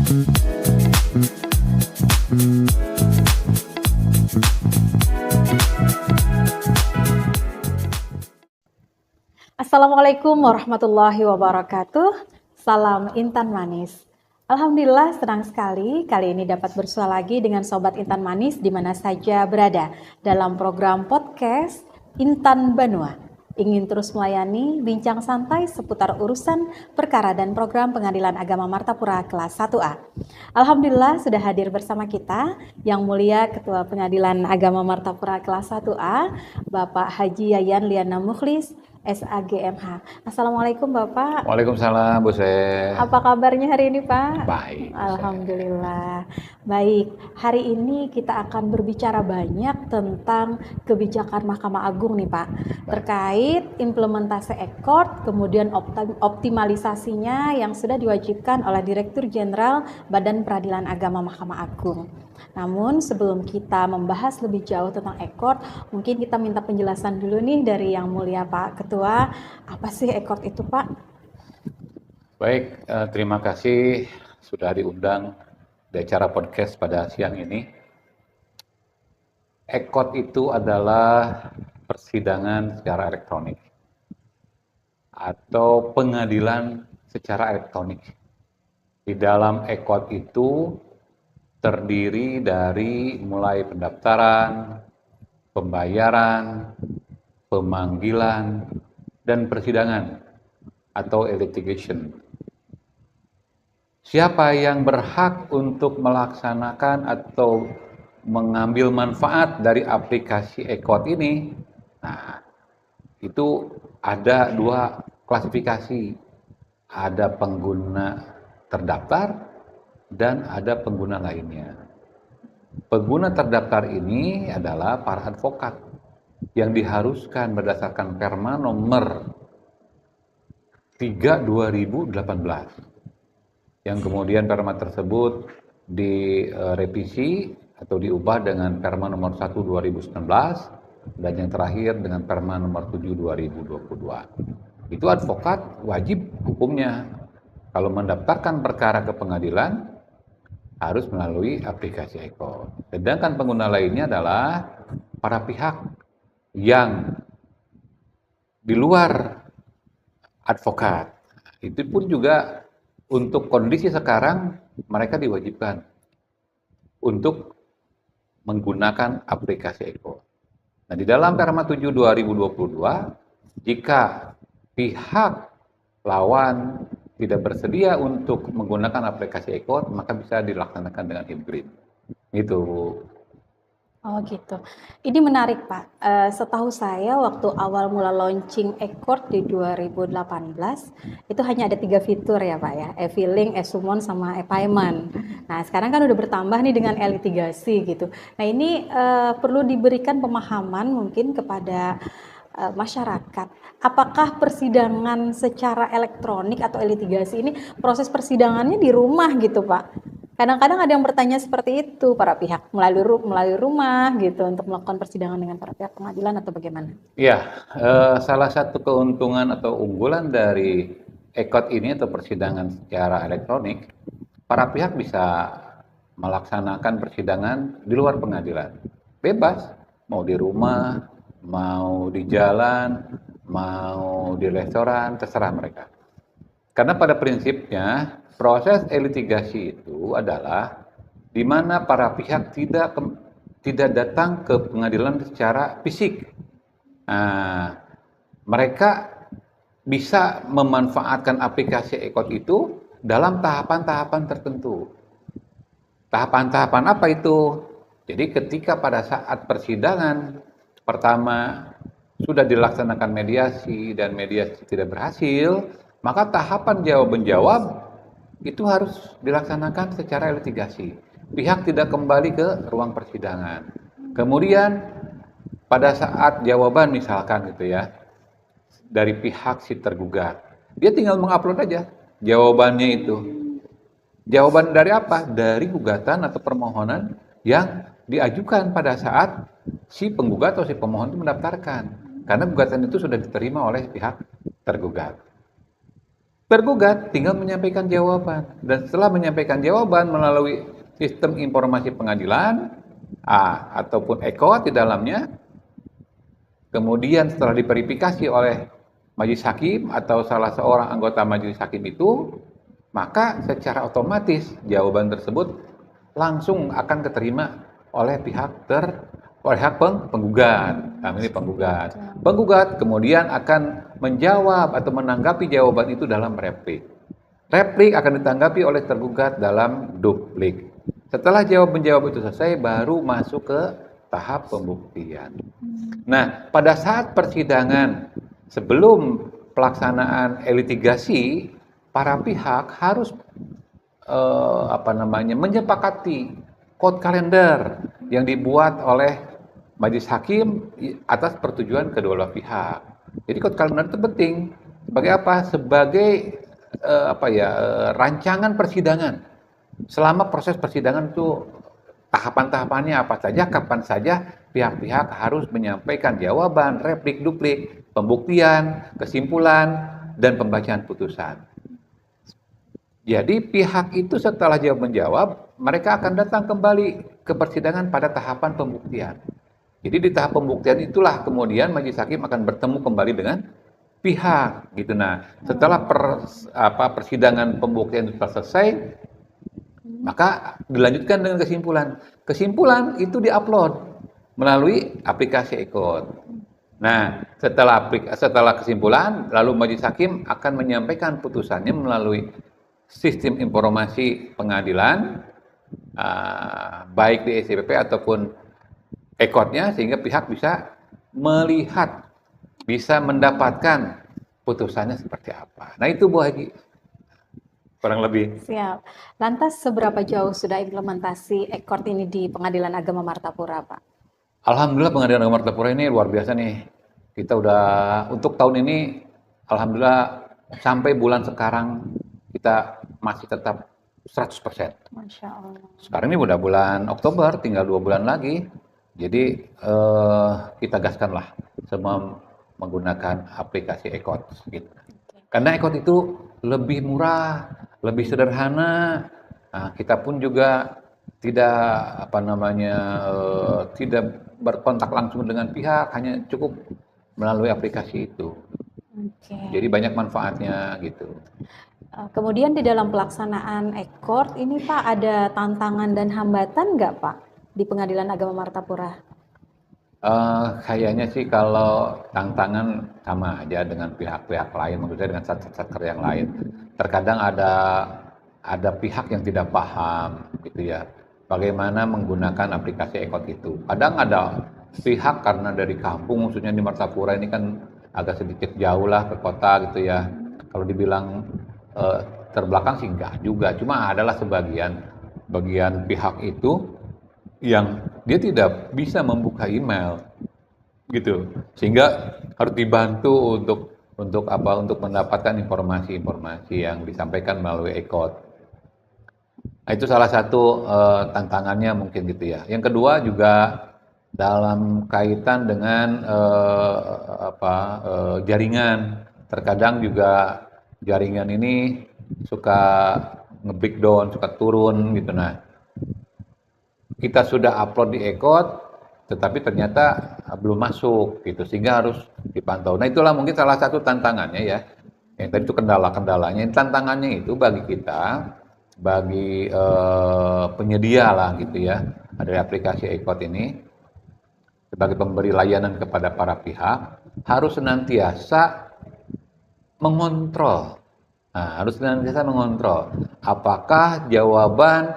Assalamualaikum warahmatullahi wabarakatuh. Salam Intan Manis. Alhamdulillah senang sekali kali ini dapat bersua lagi dengan Sobat Intan Manis di mana saja berada dalam program podcast Intan Banua. Ingin terus melayani bincang santai seputar urusan perkara dan program Pengadilan Agama Martapura kelas 1A. Alhamdulillah sudah hadir bersama kita Yang Mulia Ketua Pengadilan Agama Martapura kelas 1A, Bapak Haji Yayan Liana Mukhlis, SAGMH. Assalamualaikum Bapak. Waalaikumsalam Bu Seh. Apa kabarnya hari ini Pak? Baik. Alhamdulillah. Baik, hari ini kita akan berbicara banyak tentang kebijakan Mahkamah Agung nih Pak. Terkait implementasi EKOD, kemudian optimalisasinya yang sudah diwajibkan oleh Direktur Jenderal Badan Peradilan Agama Mahkamah Agung. Namun sebelum kita membahas lebih jauh tentang EKOD, mungkin kita minta penjelasan dulu nih dari Yang Mulia Pak Ketua, apa sih EKOD itu Pak? Baik, terima kasih sudah diundang di acara podcast pada siang ini. EKOD itu adalah persidangan secara elektronik atau pengadilan secara elektronik. Di dalam EKOD itu terdiri dari mulai pendaftaran, pembayaran, pemanggilan, dan persidangan atau litigation. Siapa yang berhak untuk melaksanakan atau mengambil manfaat dari aplikasi EKOD ini? Nah, itu ada dua klasifikasi. Ada pengguna terdaftar dan ada pengguna lainnya. Pengguna terdaftar ini adalah para advokat yang diharuskan berdasarkan Perma nomor 3/2018, yang kemudian Perma tersebut direvisi atau diubah dengan Perma nomor 1/2019 dan yang terakhir dengan Perma nomor 7/2022. Itu advokat wajib hukumnya kalau mendaftarkan perkara ke pengadilan harus melalui aplikasi EKOD. Sedangkan pengguna lainnya adalah para pihak yang di luar advokat. Itu pun juga untuk kondisi sekarang mereka diwajibkan untuk menggunakan aplikasi EKOD. Nah, di dalam Perma 7/2022, jika pihak lawan tidak bersedia untuk menggunakan aplikasi EKOD, maka bisa dilaksanakan dengan hibrid. Itu. Oh gitu. Ini menarik Pak. Setahu saya waktu awal mula launching EKOD di 2018 itu hanya ada 3 fitur ya Pak ya, e-filing, e-summon, sama e-payment. Nah sekarang kan udah bertambah nih dengan e-litigasi gitu. Nah ini perlu diberikan pemahaman mungkin kepada masyarakat. Apakah persidangan secara elektronik atau e-litigasi ini proses persidangannya di rumah gitu Pak? Kadang-kadang ada yang bertanya seperti itu, para pihak melalui rumah gitu untuk melakukan persidangan dengan para pihak pengadilan atau bagaimana? Ya, salah satu keuntungan atau unggulan dari EKOD ini atau persidangan secara elektronik, para pihak bisa melaksanakan persidangan di luar pengadilan. Bebas, mau di rumah, mau di jalan, mau di restoran, terserah mereka. Karena pada prinsipnya proses e-litigasi itu adalah di mana para pihak tidak datang ke pengadilan secara fisik. Nah, mereka bisa memanfaatkan aplikasi EKOD itu dalam tahapan-tahapan tertentu. Tahapan-tahapan apa itu? Jadi ketika pada saat persidangan pertama sudah dilaksanakan mediasi dan mediasi tidak berhasil, maka tahapan jawab-menjawab itu harus dilaksanakan secara litigasi. Pihak tidak kembali ke ruang persidangan. Kemudian pada saat jawaban misalkan gitu ya, dari pihak si tergugat, dia tinggal mengupload aja jawabannya itu. Jawaban dari apa? Dari gugatan atau permohonan yang diajukan pada saat si penggugat atau si pemohon itu mendaftarkan. Karena gugatan itu sudah diterima oleh pihak tergugat. Tergugat tinggal menyampaikan jawaban, dan setelah menyampaikan jawaban melalui sistem informasi pengadilan ataupun ECOT di dalamnya, kemudian setelah diverifikasi oleh majelis hakim atau salah seorang anggota majelis hakim itu, maka secara otomatis jawaban tersebut langsung akan diterima oleh penggugat. Kami ini penggugat. Penggugat kemudian akan menjawab atau menanggapi jawaban itu dalam replik. Replik akan ditanggapi oleh tergugat dalam duplik. Setelah jawab-menjawab itu selesai, baru masuk ke tahap pembuktian. Nah, pada saat persidangan sebelum pelaksanaan litigasi, para pihak harus menyepakati code kalender yang dibuat oleh majelis hakim atas persetujuan kedua belah pihak. Jadi code kalender itu penting sebagai apa? Sebagai rancangan persidangan. Selama proses persidangan itu tahapan-tahapannya apa saja, kapan saja pihak-pihak harus menyampaikan jawaban, replik, duplik, pembuktian, kesimpulan, dan pembacaan putusan. Jadi pihak itu setelah jawab-menjawab, mereka akan datang kembali ke persidangan pada tahapan pembuktian. Jadi di tahap pembuktian itulah kemudian majelis hakim akan bertemu kembali dengan pihak gitu. Nah, setelah persidangan pembuktian itu selesai, maka dilanjutkan dengan kesimpulan. Kesimpulan itu diupload melalui aplikasi ECOT. Nah, setelah kesimpulan, lalu majelis hakim akan menyampaikan putusannya melalui sistem informasi pengadilan, baik di SCPP ataupun ECOT-nya, sehingga pihak bisa melihat, bisa mendapatkan putusannya seperti apa. Nah itu Bu Haji, kurang lebih. Siap. Lantas seberapa jauh sudah implementasi ECOT ini di Pengadilan Agama Martapura, Pak? Alhamdulillah Pengadilan Agama Martapura ini luar biasa nih. Kita udah, untuk tahun ini, Alhamdulillah sampai bulan sekarang, kita masih tetap 100%. Masya Allah. Sekarang ini udah bulan Oktober, tinggal 2 bulan lagi. Jadi kita gaskanlah semua menggunakan aplikasi ECOT. Gitu. Karena ECOT itu lebih murah, lebih sederhana. Nah, kita pun juga tidak tidak berkontak langsung dengan pihak, hanya cukup melalui aplikasi itu. Jadi banyak manfaatnya gitu. Kemudian di dalam pelaksanaan ECOT ini Pak, ada tantangan dan hambatan nggak Pak di Pengadilan Agama Martapura? Kayaknya sih kalau tantangan sama aja dengan pihak-pihak lain, maksudnya dengan satker yang lain. Terkadang ada pihak yang tidak paham gitu ya, bagaimana menggunakan aplikasi ECOT itu. Kadang ada pihak karena dari kampung, khususnya di Martapura ini kan agak sedikit jauh lah ke kota gitu ya. Kalau dibilang terbelakang sih enggak juga, cuma adalah bagian pihak itu yang dia tidak bisa membuka email gitu, sehingga harus dibantu untuk mendapatkan informasi-informasi yang disampaikan melalui ECOT. Nah, itu salah satu tantangannya mungkin gitu ya. Yang kedua juga dalam kaitan dengan jaringan, terkadang juga jaringan ini suka nge-breakdown, suka turun gitu. Nah, kita sudah upload di ECOT, tetapi ternyata belum masuk gitu, sehingga harus dipantau. Nah, itulah mungkin salah satu tantangannya ya. Yang tadi itu kendala-kendalanya. Tantangannya itu bagi kita, bagi penyedia lah gitu ya, dari aplikasi ECOT ini, sebagai pemberi layanan kepada para pihak, harus senantiasa mengontrol. Nah, harus senantiasa mengontrol apakah jawaban,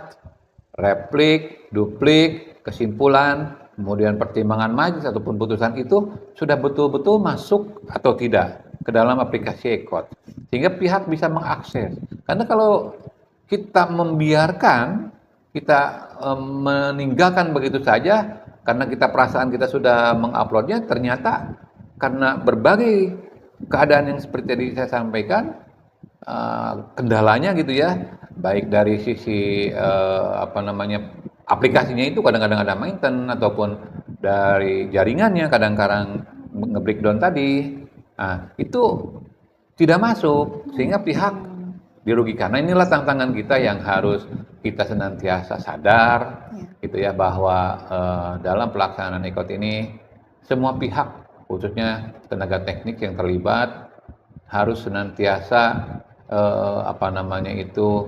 replik, duplik, kesimpulan, kemudian pertimbangan majelis ataupun putusan itu sudah betul-betul masuk atau tidak ke dalam aplikasi ECOT, sehingga pihak bisa mengakses. Karena kalau kita membiarkan, kita meninggalkan begitu saja, karena kita perasaan kita sudah menguploadnya, ternyata karena berbagai keadaan yang seperti tadi saya sampaikan, kendalanya gitu ya, baik dari sisi aplikasinya itu kadang-kadang ada maintenance, ataupun dari jaringannya kadang-kadang nge-breakdown tadi. Nah, itu tidak masuk, sehingga pihak dirugikan. Nah, inilah tantangan kita yang harus kita senantiasa sadar, gitu ya, bahwa dalam pelaksanaan ECOT ini semua pihak, khususnya tenaga teknik yang terlibat, harus senantiasa apa namanya itu,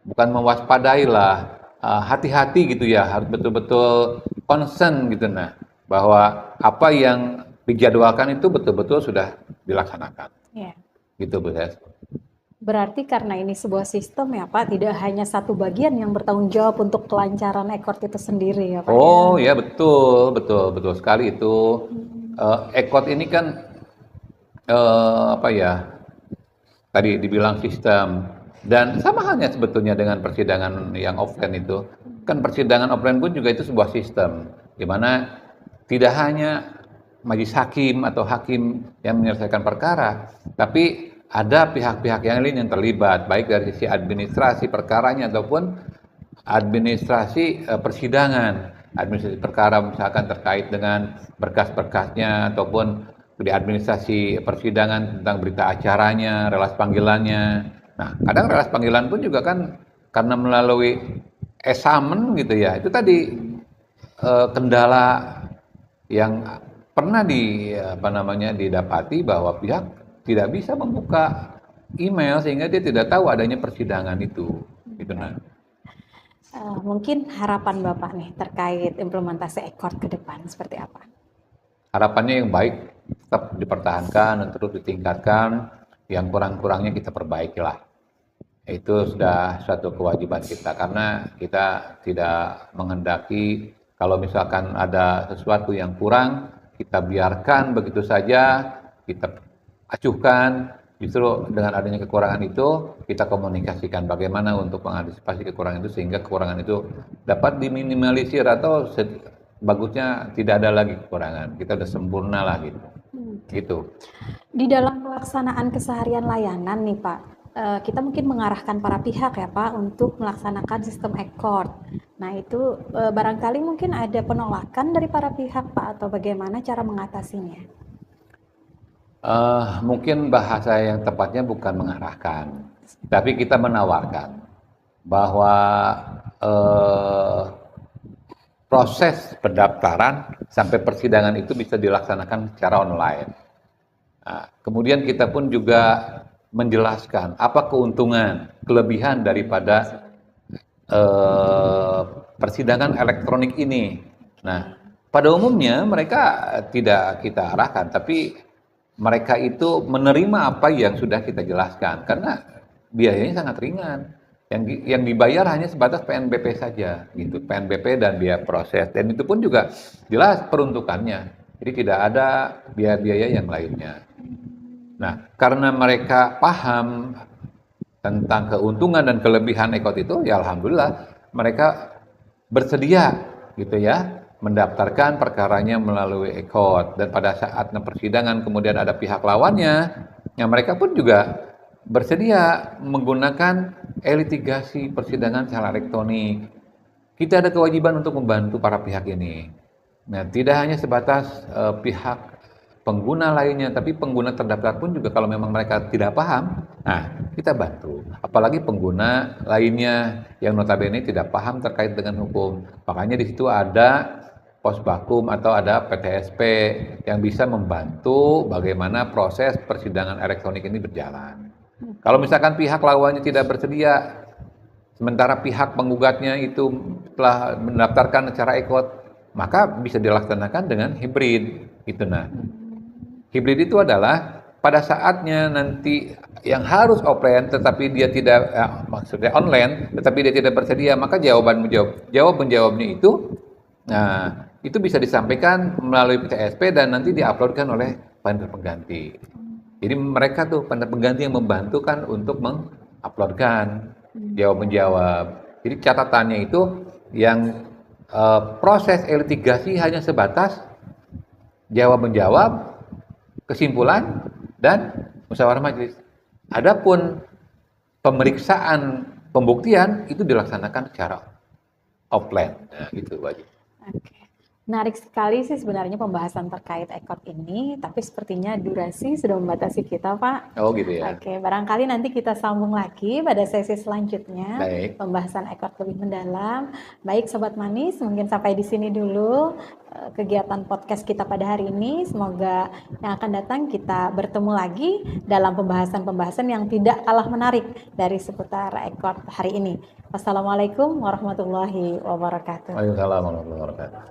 bukan mewaspadai lah, hati-hati gitu ya, harus betul-betul concern gitu, nah, bahwa apa yang dijadwalkan itu betul-betul sudah dilaksanakan. Ya. Gitu Bu Ses. Berarti karena ini sebuah sistem ya Pak, tidak hanya satu bagian yang bertanggung jawab untuk kelancaran ECOT itu sendiri ya Pak. Oh ya, betul, betul, betul sekali itu. ECOT ini kan apa ya, tadi dibilang sistem, dan sama halnya sebetulnya dengan persidangan yang offline itu. Kan persidangan offline pun juga itu sebuah sistem, di mana tidak hanya majelis hakim atau hakim yang menyelesaikan perkara, tapi ada pihak-pihak yang lain yang terlibat, baik dari sisi administrasi perkaranya ataupun administrasi persidangan, administrasi perkara misalkan terkait dengan berkas-berkasnya, ataupun di administrasi persidangan tentang berita acaranya, relas panggilannya. Nah, kadang relas panggilan pun juga kan karena melalui e-summon gitu ya, itu tadi kendala yang pernah didapati bahwa pihak tidak bisa membuka email sehingga dia tidak tahu adanya persidangan itu. Gitu nah. Mungkin harapan Bapak nih terkait implementasi ECOT ke depan seperti apa? Harapannya yang baik tetap dipertahankan dan terus ditingkatkan, yang kurang-kurangnya kita perbaikilah. Itu sudah suatu kewajiban kita, karena kita tidak menghendaki kalau misalkan ada sesuatu yang kurang, kita biarkan begitu saja, kita acuhkan. Justru dengan adanya kekurangan itu, kita komunikasikan bagaimana untuk mengantisipasi kekurangan itu sehingga kekurangan itu dapat diminimalisir, atau bagusnya tidak ada lagi kekurangan. Kita udah sempurna lah gitu. Gitu. Di dalam pelaksanaan keseharian layanan nih Pak, kita mungkin mengarahkan para pihak ya Pak untuk melaksanakan sistem ECOT. Nah itu barangkali mungkin ada penolakan dari para pihak Pak, atau bagaimana cara mengatasinya? Mungkin bahasa yang tepatnya bukan mengarahkan, tapi kita menawarkan bahwa proses pendaftaran sampai persidangan itu bisa dilaksanakan secara online. Nah, kemudian kita pun juga menjelaskan apa keuntungan, kelebihan daripada persidangan elektronik ini. Nah, pada umumnya mereka tidak kita arahkan, tapi mereka itu menerima apa yang sudah kita jelaskan, karena biayanya sangat ringan. Yang dibayar hanya sebatas PNBP saja, gitu, PNBP dan biaya proses, dan itu pun juga jelas peruntukannya. Jadi tidak ada biaya-biaya yang lainnya. Nah, karena mereka paham tentang keuntungan dan kelebihan ECOT itu, ya alhamdulillah mereka bersedia gitu ya mendaftarkan perkaranya melalui ECOT, dan pada saat persidangan kemudian ada pihak lawannya, ya mereka pun juga bersedia menggunakan e-litigasi persidangan secara elektronik. Kita ada kewajiban untuk membantu para pihak ini. Nah, tidak hanya sebatas pihak pengguna lainnya, tapi pengguna terdaftar pun juga kalau memang mereka tidak paham, nah kita bantu. Apalagi pengguna lainnya yang notabene tidak paham terkait dengan hukum. Makanya di situ ada Posbakum atau ada PTSP yang bisa membantu bagaimana proses persidangan elektronik ini berjalan. Kalau misalkan pihak lawannya tidak bersedia, sementara pihak penggugatnya itu telah mendaftarkan secara ECOT, maka bisa dilaksanakan dengan hibrid. Gitu nah. Hibrid itu adalah pada saatnya nanti yang harus offline tetapi dia tidak, maksudnya online, tetapi dia tidak bersedia, maka jawab-menjawabnya itu, nah itu bisa disampaikan melalui PTSP dan nanti diuploadkan oleh panel pengganti. Jadi mereka tuh panel pengganti yang membantu kan untuk menguploadkan jawab-menjawab. Jadi catatannya itu yang proses e-litigasi hanya sebatas jawab-menjawab, kesimpulan, dan musyawarah majelis. Adapun pemeriksaan pembuktian itu dilaksanakan secara offline. Nah, gitu wajib. Oke. Menarik sekali sih sebenarnya pembahasan terkait ekot ini, tapi sepertinya durasi sudah membatasi kita, Pak. Oh gitu ya. Oke, barangkali nanti kita sambung lagi pada sesi selanjutnya, Baik. pembahasan ekot lebih mendalam. Baik, Sobat Manis, mungkin sampai di sini dulu kegiatan podcast kita pada hari ini. Semoga yang akan datang kita bertemu lagi dalam pembahasan-pembahasan yang tidak kalah menarik dari seputar ekot hari ini. Wassalamualaikum warahmatullahi wabarakatuh. Waalaikumsalam warahmatullahi wabarakatuh.